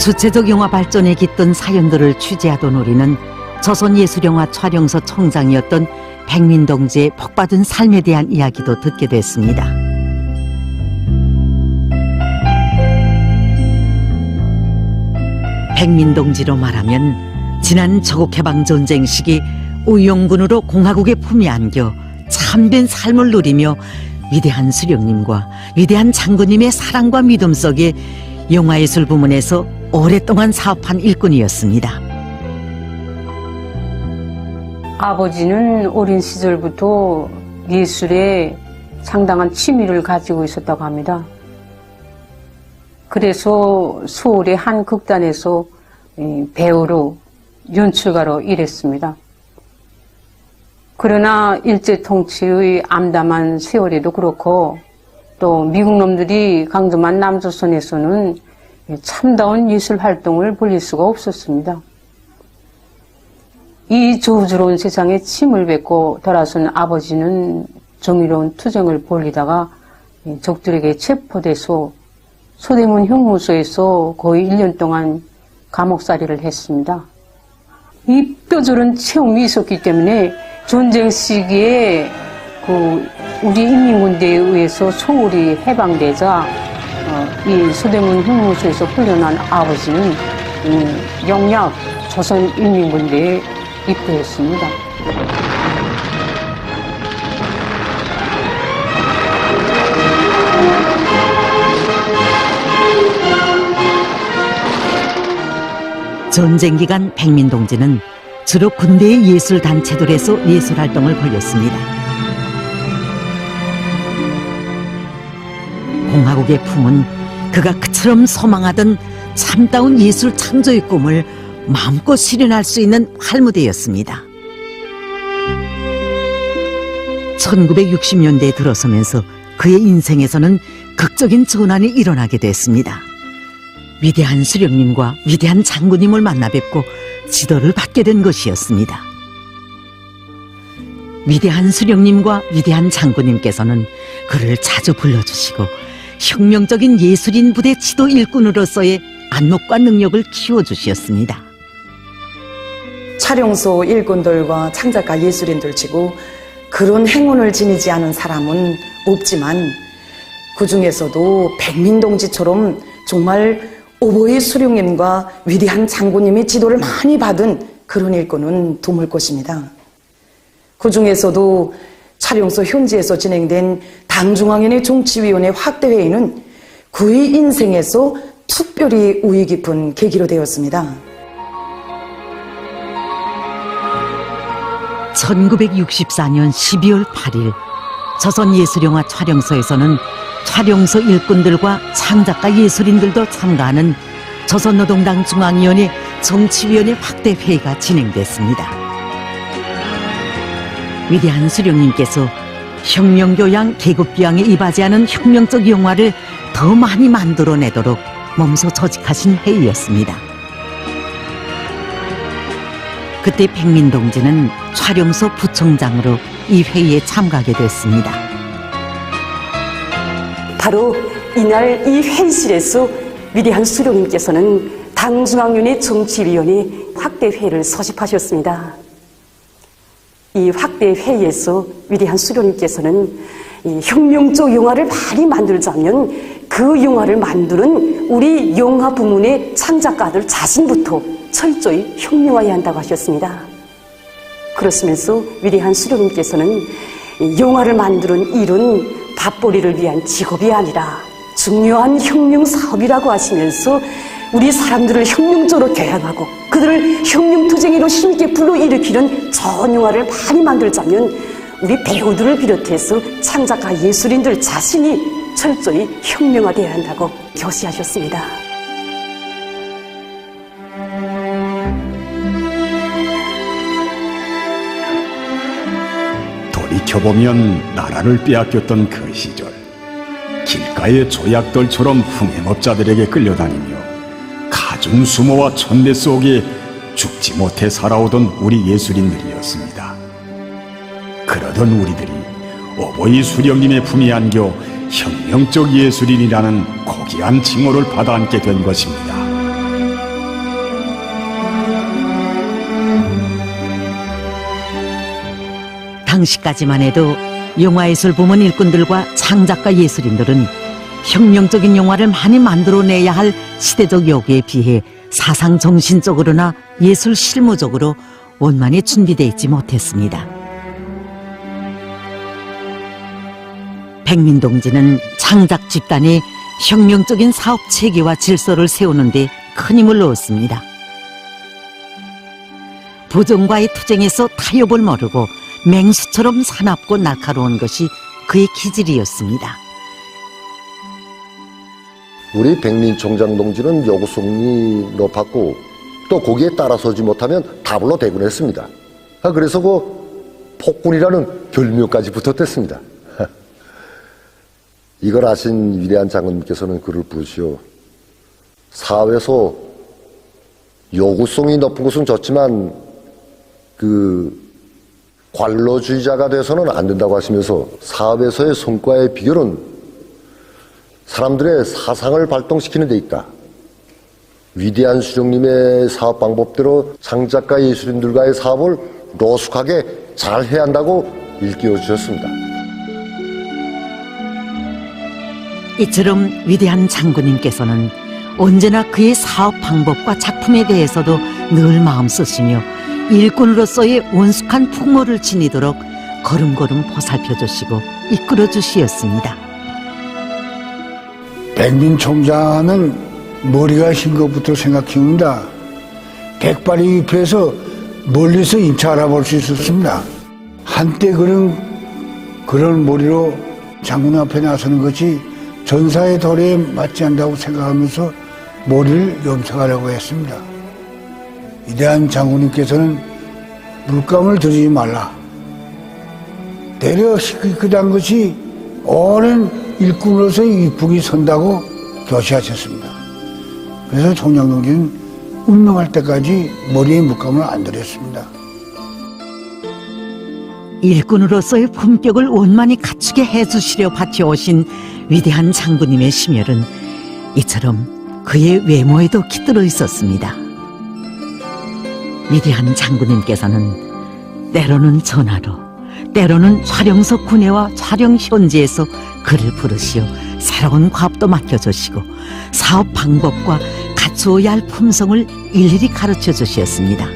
주체적 영화 발전에 깃든 사연들을 취재하던 우리는 조선예술영화 촬영소 청장이었던 백민동지의 복받은 삶에 대한 이야기도 듣게 됐습니다. 백민동지로 말하면 지난 조국해방전쟁 시기 우용군으로 공화국의 품에 안겨 참된 삶을 누리며 위대한 수령님과 위대한 장군님의 사랑과 믿음 속에 영화예술 부문에서 오랫동안 사업한 일꾼이었습니다. 아버지는 어린 시절부터 예술에 상당한 취미를 가지고 있었다고 합니다. 그래서 서울의 한 극단에서 배우로 연출가로 일했습니다. 그러나 일제통치의 암담한 세월에도 그렇고 또 미국 놈들이 강점한 남조선에서는 참다운 예술 활동을 벌일 수가 없었습니다. 이 저우스러운 세상에 침을 뱉고 돌아선 아버지는 정의로운 투쟁을 벌이다가 적들에게 체포돼서 소대문 형무소에서 거의 1년 동안 감옥살이를 했습니다. 이 뼈저런 체험이 있었기 때문에 전쟁 시기에 우리 인민군대에 의해서 서울이 해방되자 이 소대문 형무소에서 훈련한 아버지는 영약 조선인민군대에 입대했습니다. 전쟁 기간 백민동지는 주로 군대의 예술단체들에서 예술활동을 벌였습니다. 공화국의 품은 그가 그처럼 소망하던 참다운 예술 창조의 꿈을 마음껏 실현할 수 있는 활무대였습니다. 1960년대에 들어서면서 그의 인생에서는 극적인 전환이 일어나게 됐습니다. 위대한 수령님과 위대한 장군님을 만나 뵙고 지도를 받게 된 것이었습니다. 위대한 수령님과 위대한 장군님께서는 그를 자주 불러주시고 혁명적인 예술인 부대 지도 일꾼으로서의 안목과 능력을 키워주셨습니다. 촬영소 일꾼들과 창작가 예술인들 치고 그런 행운을 지니지 않은 사람은 없지만 그 중에서도 백민동지처럼 정말 오보이 수령님과 위대한 장군님의 지도를 많이 받은 그런 일꾼은 드물 것입니다. 그 중에서도 촬영소 현지에서 진행된 당중앙위원회 정치위원회 확대회의는 그의 인생에서 특별히 우위 깊은 계기로 되었습니다. 1964년 12월 8일 조선예술영화 촬영소에서는 촬영소 일꾼들과 창작가 예술인들도 참가하는 조선노동당 중앙위원회 정치위원회 확대회의가 진행됐습니다. 위대한 수령님께서 혁명교양, 계급교양에 이바지하는 혁명적 영화를 더 많이 만들어내도록 몸소 조직하신 회의였습니다. 그때 백민동지는 촬영소 부총장으로 이 회의에 참가하게 됐습니다. 바로 이날 이 회의실에서 위대한 수령님께서는 당중앙위원회 정치위원회 확대회의를 소집하셨습니다. 이 확대회의에서 위대한 수령님께서는 이 혁명적 영화를 많이 만들자면 그 영화를 만드는 우리 영화 부문의 창작가들 자신부터 철저히 혁명화해야 한다고 하셨습니다. 그러시면서 위대한 수령님께서는 영화를 만드는 일은 밥벌이를 위한 직업이 아니라 중요한 혁명 사업이라고 하시면서 우리 사람들을 혁명적으로 교양하고 그들을 혁명투쟁이로 힘있게 불러일으키는 좋은 영화를 많이 만들자면 우리 배우들을 비롯해서 창작가 예술인들 자신이 철저히 혁명화되어야 한다고 교시하셨습니다. 돌이켜보면 나라를 빼앗겼던 그 시절, 길가의 조약돌처럼 흥행업자들에게 끌려다니며 가중 수모와 천대 속에 죽지 못해 살아오던 우리 예술인들이었습니다. 그러던 우리들이 오보이 수령님의 품에 안겨 혁명적 예술인이라는 고귀한 칭호를 받아안게 된 것입니다. 당시까지만 해도 영화예술 부문 일꾼들과 창작가 예술인들은 혁명적인 영화를 많이 만들어내야 할 시대적 요구에 비해 사상 정신적으로나 예술 실무적으로 원만히 준비되어 있지 못했습니다. 백민동지는 창작 집단이 혁명적인 사업 체계와 질서를 세우는 데 큰 힘을 넣었습니다. 부정과의 투쟁에서 타협을 모르고 맹수처럼 사납고 날카로운 것이 그의 기질이었습니다. 우리 백민총장 동지는 요구성이 높았고 또 거기에 따라서지 못하면 답을로 대군했습니다. 그래서 그 폭군이라는 별명까지 붙었댔습니다. 이걸 아신 위대한 장군님께서는 그를 부르시오. 사회에서 요구성이 높은 것은 좋지만 그 관로주의자가 돼서는 안 된다고 하시면서 사회에서의 성과의 비결은 사람들의 사상을 발동시키는 데 있다. 위대한 수령님의 사업 방법대로 창작가 예술인들과의 사업을 노숙하게 잘 해야 한다고 일깨워 주셨습니다. 이처럼 위대한 장군님께서는 언제나 그의 사업 방법과 작품에 대해서도 늘 마음 쓰시며 일꾼으로서의 원숙한 풍모를 지니도록 걸음걸음 보살펴 주시고 이끌어 주시었습니다. 백민총장은 머리가 흰 것부터 생각해온다. 백발이 입혀서 멀리서 인차 알아볼 수 있었습니다. 한때 그런 머리로 장군 앞에 나서는 것이 전사의 도리에 맞지 않다고 생각하면서 머리를 염색하려고 했습니다. 위대한 장군님께서는 물감을 들이지 말라. 대려 희끗한 것이 오랜 일꾼으로서의 이쁘게 선다고 교시하셨습니다. 그래서 총장동지는 운명할 때까지 머리에 물감을 안 들였습니다. 일꾼으로서의 품격을 원만히 갖추게 해주시려 바쳐오신 위대한 장군님의 심혈은 이처럼 그의 외모에도 깃들어 있었습니다. 위대한 장군님께서는 때로는 전화로, 때로는 촬영석 구내와 촬영 현지에서 그를 부르시어 새로운 과업도 맡겨주시고 사업 방법과 갖추어야 할 품성을 일일이 가르쳐 주셨습니다.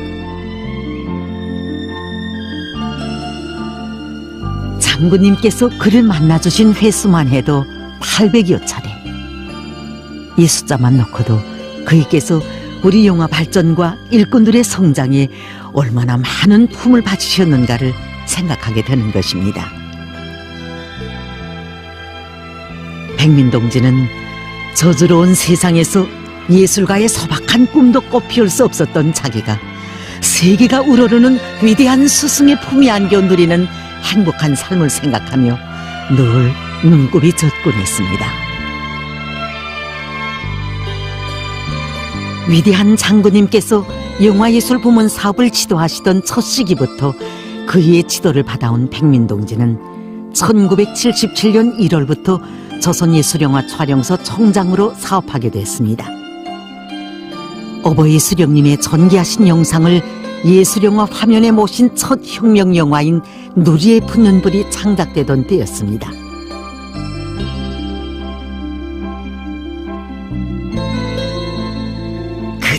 장군님께서 그를 만나주신 횟수만 해도 800여 차례. 이 숫자만 놓고도 그에게서 우리 영화 발전과 일꾼들의 성장에 얼마나 많은 품을 바치셨는가를 생각하게 되는 것입니다. 백민동지는 저주로운 세상에서 예술가의 소박한 꿈도 꽃피울 수 없었던 자기가 세계가 우러르는 위대한 스승의 품이 안겨 누리는 행복한 삶을 생각하며 늘 눈곱이 젖곤 했습니다. 위대한 장군님께서 영화예술 부문 사업을 지도하시던 첫 시기부터 그의 지도를 받아온 백민동지는 1977년 1월부터 조선예술영화 촬영소 총장으로 사업하게 됐습니다. 어버이 수령님의 전기하신 영상을 예술영화 화면에 모신 첫 혁명영화인 누리의 푸른불이 창작되던 때였습니다.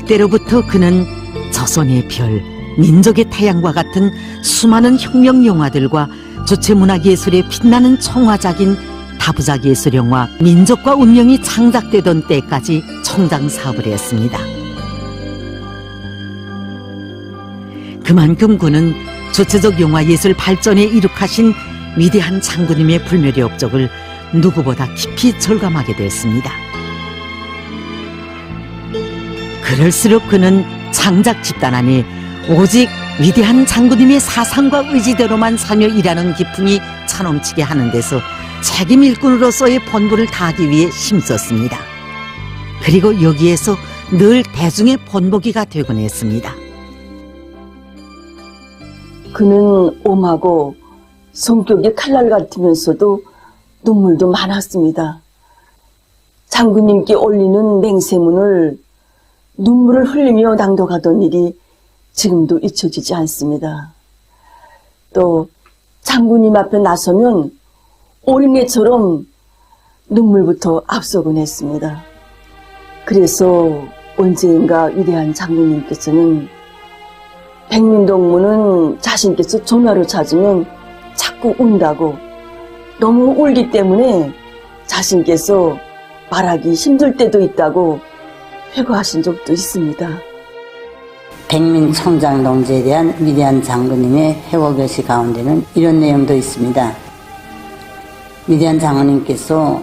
그때로부터 그는 조선의 별, 민족의 태양과 같은 수많은 혁명 영화들과 주체문화예술의 빛나는 총화작인 다부작 예술영화 민족과 운명이 창작되던 때까지 총장 사업을 했습니다. 그만큼 그는 주체적 영화예술 발전에 이룩하신 위대한 장군님의 불멸의 업적을 누구보다 깊이 절감하게 됐습니다. 그럴수록 그는 창작 집단 안에 오직 위대한 장군님의 사상과 의지대로만 살며 일하는 기풍이 차넘치게 하는 데서 책임 일꾼으로서의 본분을 다하기 위해 힘썼습니다. 그리고 여기에서 늘 대중의 본보기가 되곤 했습니다. 그는 엄하고 성격이 칼날 같으면서도 눈물도 많았습니다. 장군님께 올리는 맹세문을 눈물을 흘리며 낭독하던 일이 지금도 잊혀지지 않습니다. 또 장군님 앞에 나서면 어린애처럼 눈물부터 앞서곤 했습니다. 그래서 언젠가 위대한 장군님께서는 백민동무는 자신께서 전화로 찾으면 자꾸 운다고, 너무 울기 때문에 자신께서 말하기 힘들 때도 있다고 회고하신 적도 있습니다. 백민 총장 동지에 대한 위대한 장군님의 회고교시 가운데는 이런 내용도 있습니다. 위대한 장군님께서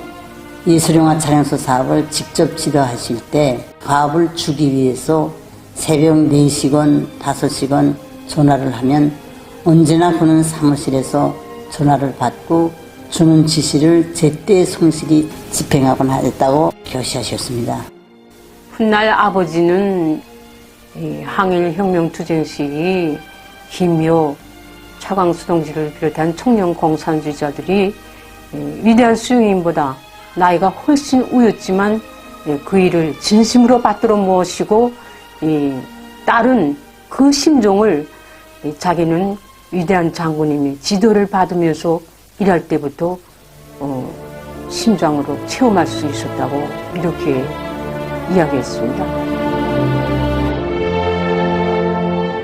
예술영화 촬영소 사업을 직접 지도하실 때 화합을 주기 위해서 새벽 4시건 5시건 전화를 하면 언제나 그는 사무실에서 전화를 받고 주는 지시를 제때 성실히 집행하곤 하였다고 교시하셨습니다. 훗날 아버지는 항일혁명 투쟁 시 김효, 차광수 동지를 비롯한 청년 공산주의자들이 위대한 수용인보다 나이가 훨씬 우였지만 그 일을 진심으로 받들어 모시고 따른 그 심정을 자기는 위대한 장군님이 지도를 받으면서 일할 때부터 심장으로 체험할 수 있었다고 이렇게 이야기했습니다.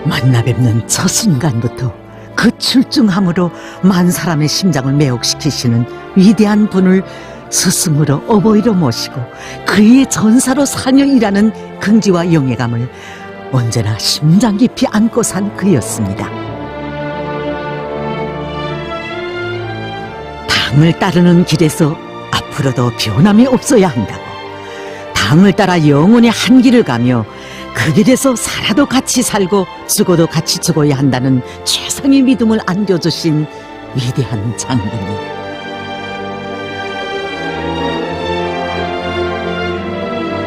만나 뵙는 첫 순간부터 그 출중함으로 만 사람의 심장을 매혹시키시는 위대한 분을 스승으로 어버이로 모시고 그의 전사로 사녀 일하는 긍지와 영예감을 언제나 심장 깊이 안고 산 그였습니다. 당을 따르는 길에서 앞으로도 변함이 없어야 한다고, 당을 따라 영원히 한 길을 가며 그 길에서 살아도 같이 살고 죽어도 같이 죽어야 한다는 최상의 믿음을 안겨주신 위대한 장군님.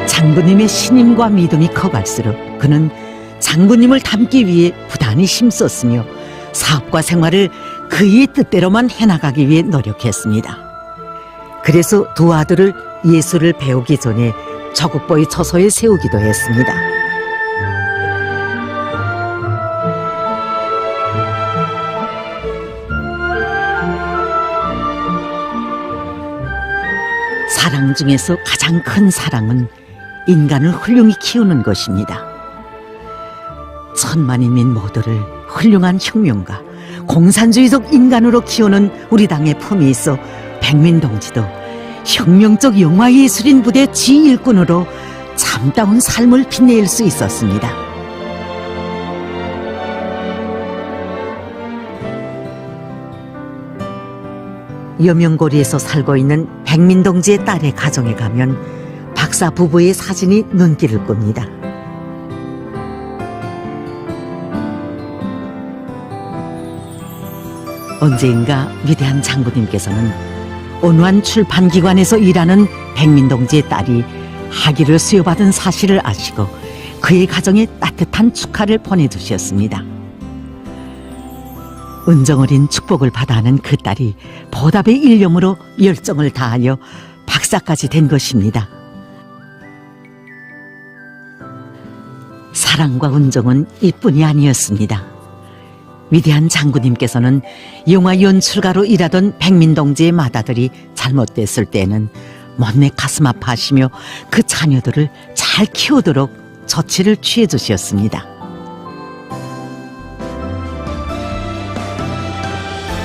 장군님의 신임과 믿음이 커갈수록 그는 장군님을 닮기 위해 부단히 힘썼으며 사업과 생활을 그의 뜻대로만 해나가기 위해 노력했습니다. 그래서 두 아들을 예술을 배우기 전에 저국보의 처소에 세우기도 했습니다. 사랑 중에서 가장 큰 사랑은 인간을 훌륭히 키우는 것입니다. 천만인민 모두를 훌륭한 혁명가, 공산주의적 인간으로 키우는 우리 당의 품이 있어 백민동지도 혁명적 영화예술인 부대 지일꾼으로 참다운 삶을 빛낼 수 있었습니다. 여명고리에서 살고 있는 백민동지의 딸의 가정에 가면 박사 부부의 사진이 눈길을 끕니다. 언제인가 위대한 장군님께서는 온화한 출판기관에서 일하는 백민동지의 딸이 학위를 수여받은 사실을 아시고 그의 가정에 따뜻한 축하를 보내주셨습니다. 은정어린 축복을 받아 하는 그 딸이 보답의 일념으로 열정을 다하여 박사까지 된 것입니다. 사랑과 은정은 이뿐이 아니었습니다. 위대한 장군님께서는 영화 연출가로 일하던 백민동지의 맏아들이 잘못됐을 때에는 못내 가슴 아파하시며 그 자녀들을 잘 키우도록 조치를 취해 주셨습니다.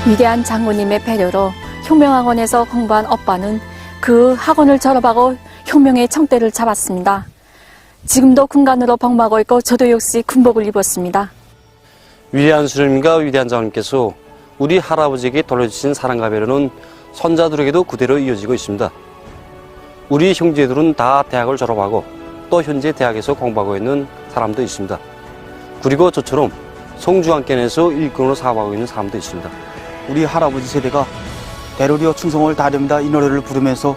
위대한 장군님의 배려로 혁명학원에서 공부한 오빠는 그 학원을 졸업하고 혁명의 청대를 잡았습니다. 지금도 군관으로 복무하고 있고 저도 역시 군복을 입었습니다. 위대한 수령님과 위대한 장군님께서 우리 할아버지에게 돌려주신 사랑과 배려는 손자들에게도 그대로 이어지고 있습니다. 우리 형제들은 다 대학을 졸업하고 또 현재 대학에서 공부하고 있는 사람도 있습니다. 그리고 저처럼 성주한견에서 일꾼으로 사업하고 있는 사람도 있습니다. 우리 할아버지 세대가 대로리어 충성을 다합니다 이 노래를 부르면서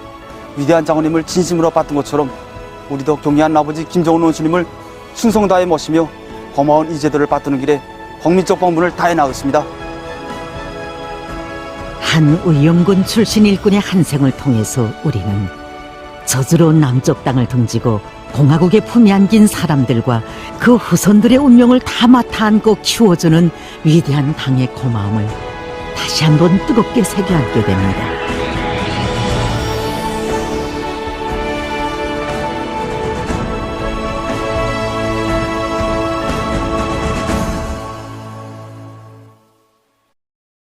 위대한 장군님을 진심으로 받던 것처럼 우리도 경애한 아버지 김정은 원수님을 충성 다해 모시며 고마운 이 제도를 받드는 길에 국민적 본분을 다해 나가겠습니다. 한 의용군 출신 일꾼의 한 생을 통해서 우리는 저주로 남쪽 땅을 등지고 공화국에 품이 안긴 사람들과 그 후손들의 운명을 다 맡아 안고 키워주는 위대한 당의 고마움을 다시 한번 뜨겁게 새겨안게 됩니다.